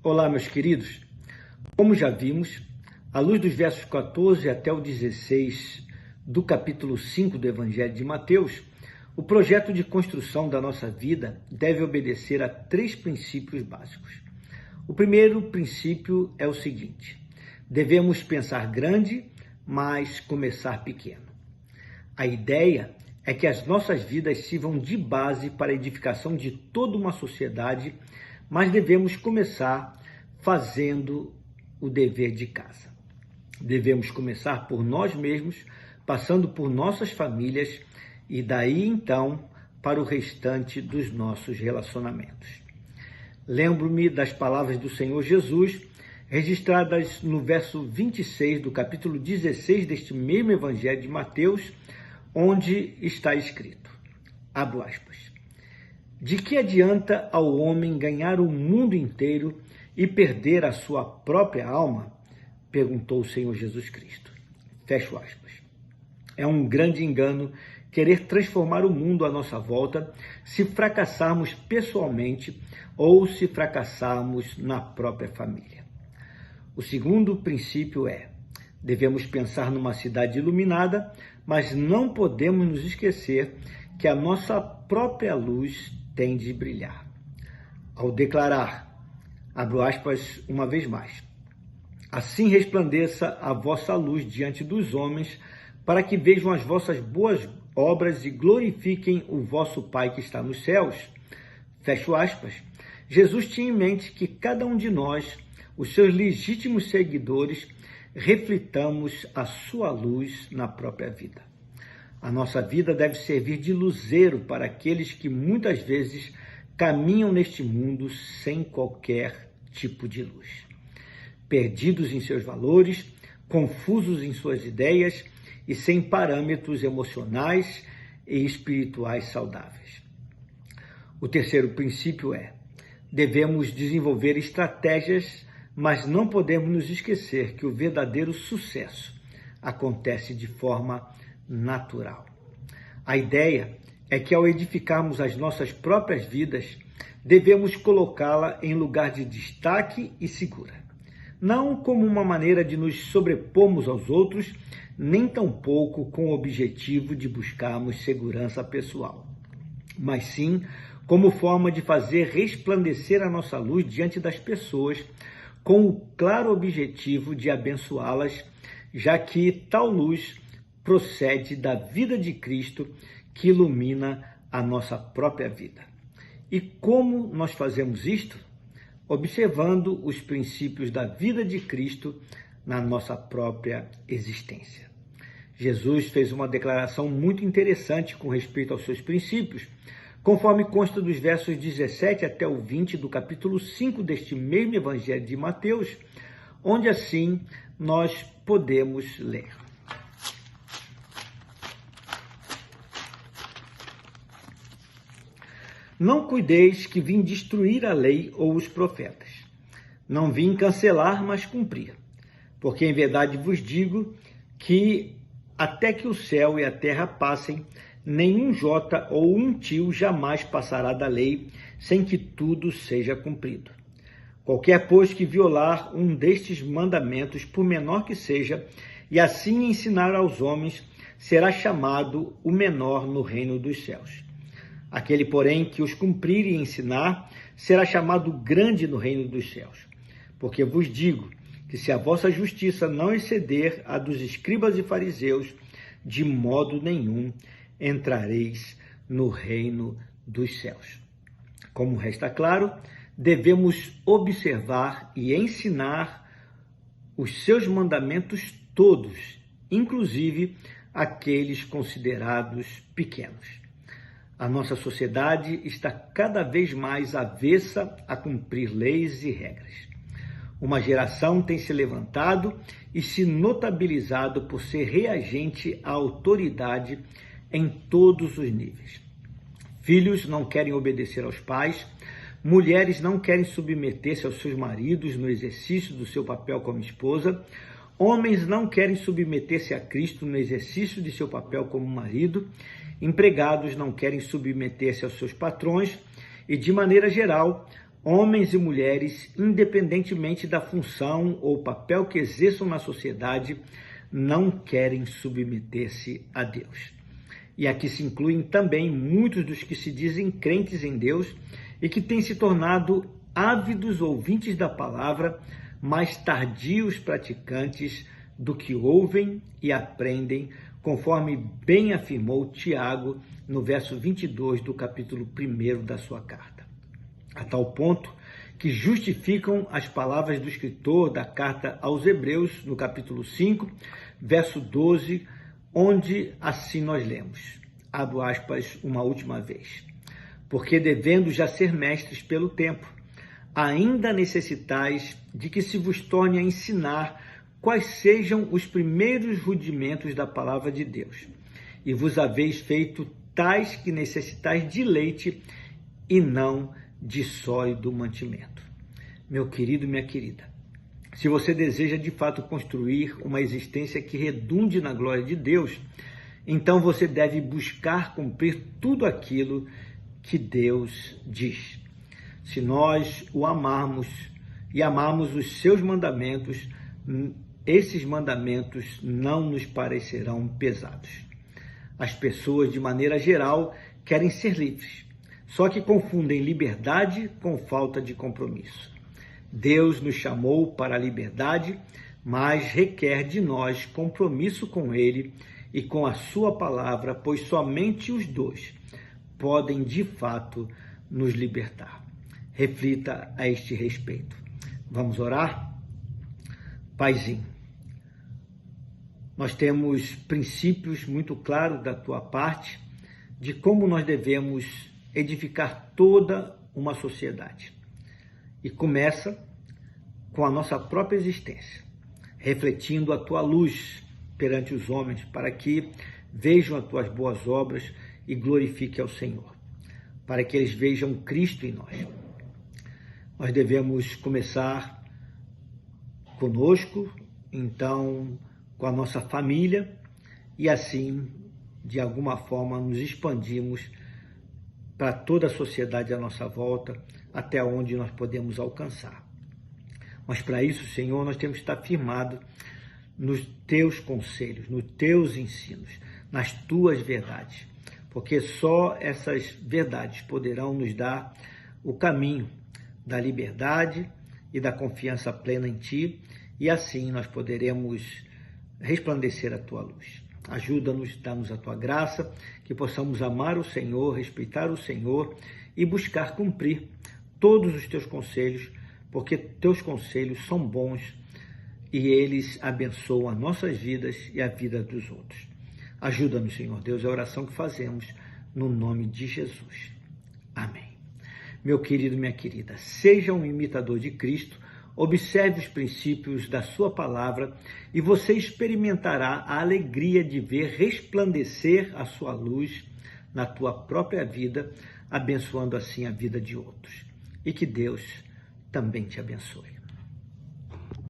Olá, meus queridos. Como já vimos, à luz dos versos 14 até o 16 do capítulo 5 do Evangelho de Mateus, o projeto de construção da nossa vida deve obedecer a 3 princípios básicos. O primeiro princípio é o seguinte: devemos pensar grande, mas começar pequeno. A ideia é que as nossas vidas sirvam de base para a edificação de toda uma sociedade, mas devemos começar fazendo o dever de casa. Devemos começar por nós mesmos, passando por nossas famílias e daí então para o restante dos nossos relacionamentos. Lembro-me das palavras do Senhor Jesus, registradas no verso 26 do capítulo 16 deste mesmo Evangelho de Mateus, onde está escrito, abro aspas, de que adianta ao homem ganhar o mundo inteiro e perder a sua própria alma? Perguntou o Senhor Jesus Cristo. Fecho aspas. É um grande engano querer transformar o mundo à nossa volta se fracassarmos pessoalmente ou se fracassarmos na própria família. O segundo princípio é: devemos pensar numa cidade iluminada, mas não podemos nos esquecer que a nossa própria luz tem de brilhar. Ao declarar, abro aspas uma vez mais, assim resplandeça a vossa luz diante dos homens, para que vejam as vossas boas obras e glorifiquem o vosso Pai que está nos céus. Fecho aspas. Jesus tinha em mente que cada um de nós, os seus legítimos seguidores, reflitamos a sua luz na própria vida. A nossa vida deve servir de luzeiro para aqueles que muitas vezes caminham neste mundo sem qualquer tipo de luz. Perdidos em seus valores, confusos em suas ideias e sem parâmetros emocionais e espirituais saudáveis. O terceiro princípio é: devemos desenvolver estratégias, mas não podemos nos esquecer que o verdadeiro sucesso acontece de forma natural. A ideia é que ao edificarmos as nossas próprias vidas, devemos colocá-la em lugar de destaque e segura. Não como uma maneira de nos sobrepormos aos outros, nem tampouco com o objetivo de buscarmos segurança pessoal, mas sim como forma de fazer resplandecer a nossa luz diante das pessoas, com o claro objetivo de abençoá-las, já que tal luz procede da vida de Cristo que ilumina a nossa própria vida. E como nós fazemos isto? Observando os princípios da vida de Cristo na nossa própria existência. Jesus fez uma declaração muito interessante com respeito aos seus princípios, conforme consta dos versos 17 até o 20 do capítulo 5 deste mesmo Evangelho de Mateus, onde assim nós podemos ler. Não cuideis que vim destruir a lei ou os profetas. Não vim cancelar, mas cumprir. Porque em verdade vos digo que até que o céu e a terra passem, nenhum jota ou um tio jamais passará da lei, sem que tudo seja cumprido. Qualquer, pois, que violar um destes mandamentos, por menor que seja, e assim ensinar aos homens, será chamado o menor no reino dos céus. Aquele, porém, que os cumprir e ensinar, será chamado grande no reino dos céus. Porque vos digo que se a vossa justiça não exceder a dos escribas e fariseus, de modo nenhum entrareis no reino dos céus. Como resta claro, devemos observar e ensinar os seus mandamentos todos, inclusive aqueles considerados pequenos. A nossa sociedade está cada vez mais avessa a cumprir leis e regras. Uma geração tem se levantado e se notabilizado por ser reagente à autoridade em todos os níveis. Filhos não querem obedecer aos pais, mulheres não querem submeter-se aos seus maridos no exercício do seu papel como esposa, homens não querem submeter-se a Cristo no exercício de seu papel como marido, empregados não querem submeter-se aos seus patrões e, de maneira geral, Homens e mulheres, independentemente da função ou papel que exerçam na sociedade, não querem submeter-se a Deus. E aqui se incluem também muitos dos que se dizem crentes em Deus e que têm se tornado ávidos ouvintes da palavra, mas tardios praticantes do que ouvem e aprendem, conforme bem afirmou Tiago no verso 22 do capítulo 1 da sua carta. A tal ponto que justificam as palavras do escritor da carta aos Hebreus, no capítulo 5, verso 12, onde assim nós lemos, abro aspas uma última vez, porque devendo já ser mestres pelo tempo, ainda necessitais de que se vos torne a ensinar quais sejam os primeiros rudimentos da palavra de Deus, e vos haveis feito tais que necessitais de leite e não de sólido mantimento. Meu querido, minha querida, se você deseja de fato construir uma existência que redunde na glória de Deus, então você deve buscar cumprir tudo aquilo que Deus diz. Se nós o amarmos e amarmos os seus mandamentos, esses mandamentos não nos parecerão pesados. As pessoas, de maneira geral, querem ser livres, só que confundem liberdade com falta de compromisso. Deus nos chamou para a liberdade, mas requer de nós compromisso com Ele e com a sua palavra, pois somente os dois podem, de fato, nos libertar. Reflita a este respeito. Vamos orar? Paizinho, nós temos princípios muito claros da tua parte de como nós devemos edificar toda uma sociedade. E começa com a nossa própria existência, refletindo a tua luz perante os homens, para que vejam as tuas boas obras e glorifiquem ao Senhor, para que eles vejam Cristo em nós. Nós devemos começar conosco, então com a nossa família, e assim, de alguma forma, nos expandimos para toda a sociedade à nossa volta, até onde nós podemos alcançar. Mas para isso, Senhor, nós temos que estar firmados nos teus conselhos, nos teus ensinos, nas tuas verdades, porque só essas verdades poderão nos dar o caminho da liberdade e da confiança plena em Ti, e assim nós poderemos resplandecer a Tua luz. Ajuda-nos, dá-nos a Tua graça, que possamos amar o Senhor, respeitar o Senhor e buscar cumprir todos os Teus conselhos, porque Teus conselhos são bons e eles abençoam as nossas vidas e a vida dos outros. Ajuda-nos, Senhor Deus, é a oração que fazemos no nome de Jesus. Amém. Meu querido, minha querida, seja um imitador de Cristo, observe os princípios da sua palavra e você experimentará a alegria de ver resplandecer a sua luz na tua própria vida, abençoando assim a vida de outros. E que Deus também te abençoe.